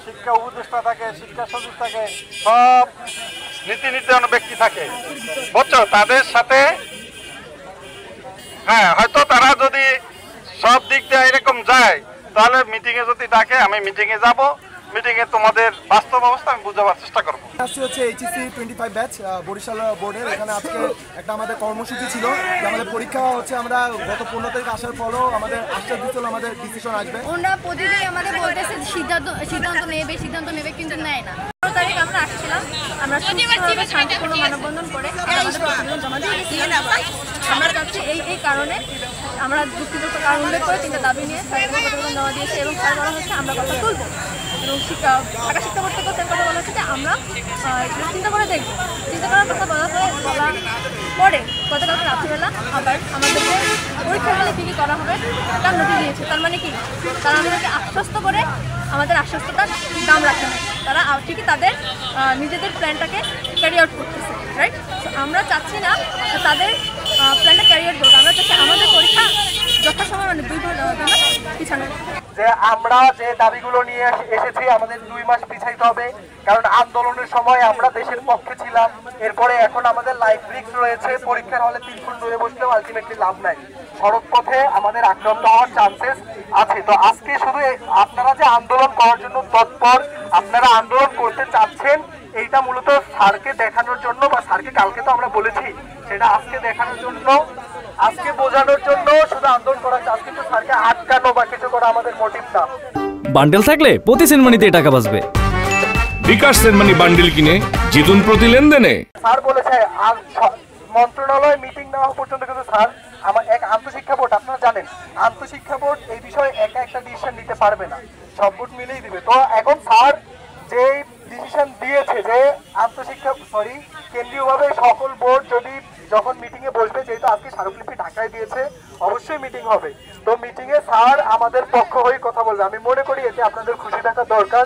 শিক্ষা উপদেষ্টা থাকে, শিক্ষা সচিব থাকে, সব নীতি নির্ধারণ ব্যক্তি থাকে, বুঝছো? তাদের সাথে হ্যাঁ, হয়তো তারা যদি সব দিক দিয়ে এরকম যায়, তাহলে মিটিংয়ে যদি ডাকে আমি মিটিংয়ে যাব, মিটিংয়ে তোমাদের বাস্তব অবস্থা আমি বুঝাবার চেষ্টা করবো। আসছে হচ্ছে এইচএসসি 25 ব্যাচ বরিশাল বোর্ডের। এখানে আজকে একটা আমাদের কর্মসূচি ছিল যে আমাদের পরীক্ষা হচ্ছে, আমরা গত 15 তারিখ আসার পরও আমাদের আশ্বাস দিচ্ছিল আমাদের ডিসিশন আসবে। ওরা প্রতিদিন আমাদের বলতেছে সিদ্ধান্ত নেবে কিন্তু নেয় না। 15 তারিখ আমরা আসছিলাম, আমরা শান্তিপূর্ণ মানববন্ধন করে আমাদের প্রতিবেদন জমা দিয়েছিলাম। আমার কাছে এই কারণে আমরা যুক্তিযুক্ত কারণ উল্লেখ করে 3টা দাবি নিয়ে প্রতিবেদন জমা দিয়েছি এবং স্যার বলা হচ্ছে আমরা কথা তুলব এবং ঢাকা শিক্ষা বোর্ড থেকেও কথা বলা হচ্ছে যে আমরা চিন্তা করে দেখবো। চিন্তা করার কথা বলা পরে গতকালকে রাত্রিবেলা আবার আমাদেরকে পরীক্ষার হলে কী কী করা হবে তার নোটিশ দিয়েছে। তার মানে কি, তারা আমাদেরকে আশ্বস্ত করে আমাদের আশ্বস্ততার দাম রাখে না, তারা ঠিকই তাদের নিজেদের প্ল্যানটাকে ক্যারি আউট করতেছে, রাইট? আমরা চাচ্ছি না তাদের প্ল্যানটা ক্যারি আউট করবো, আমরা চাচ্ছি আমাদের পরীক্ষা যথাসময় মানে 2 মাস পিছানো। যে আমরা যে দাবিগুলো নিয়ে এসেছি আমাদের 2 মাস পিছাইতে হবে, কারণ আন্দোলনের সময় আমরা দেশের পক্ষে ছিলাম। এরপরে এখন আমাদের লাইফ রিস্ক রয়েছে, পরীক্ষার হলে 3 ফুট দূরে বসলেও আলটিমেটলি লাভ নাই, সড়ক পথে আমাদের আক্রান্ত হওয়ার চান্সেস আছে। তো আজকে শুধু আপনারা যে আন্দোলন করার জন্য তৎপর, আপনারা আন্দোলন করতে চাচ্ছেন, এইটা মূলত স্যারকে দেখানোর জন্য, বা স্যারকে কালকে তো আমরা বলেছি, সেটা আজকে দেখানোর জন্য, আজকে বোঝানোর জন্য শুধু আন্দোলন করা, আজকে তো স্যারকে আটকানো বা কিছু করা আমাদের মোটিভ না। বান্ডেল থাকলে প্রতি সেনমানিতে টাকা বাঁচবে। বিকাশ সেনমানি বান্ডেল কিনে জিতুন প্রতি লেনদেনে। স্যার বলেছে মন্ত্রণালয় মিটিং না হওয়া পর্যন্ত কিন্তু স্যার আমার এক আন্তঃশিক্ষা বোর্ড, আপনারা জানেন আন্তঃশিক্ষা বোর্ড এই বিষয়ে একা একটা ডিসিশন নিতে পারবে না, সব বোর্ড মিলেই দিবে। তো এখন স্যার যে ডিসিশন দিয়েছে যে কেন্দ্রীয়ভাবে সকল বোর্ড যদি যখন মিটিং এ বসবে, যেহেতু আজকে স্মারকলিপি ঢাকায় দিয়েছে, অবশ্যই মিটিং হবে। তো মিটিং এ স্যার আমাদের পক্ষ হয়ে কথা বলবে। আমি মনে করি এতে আপনাদের খুশি থাকা দরকার।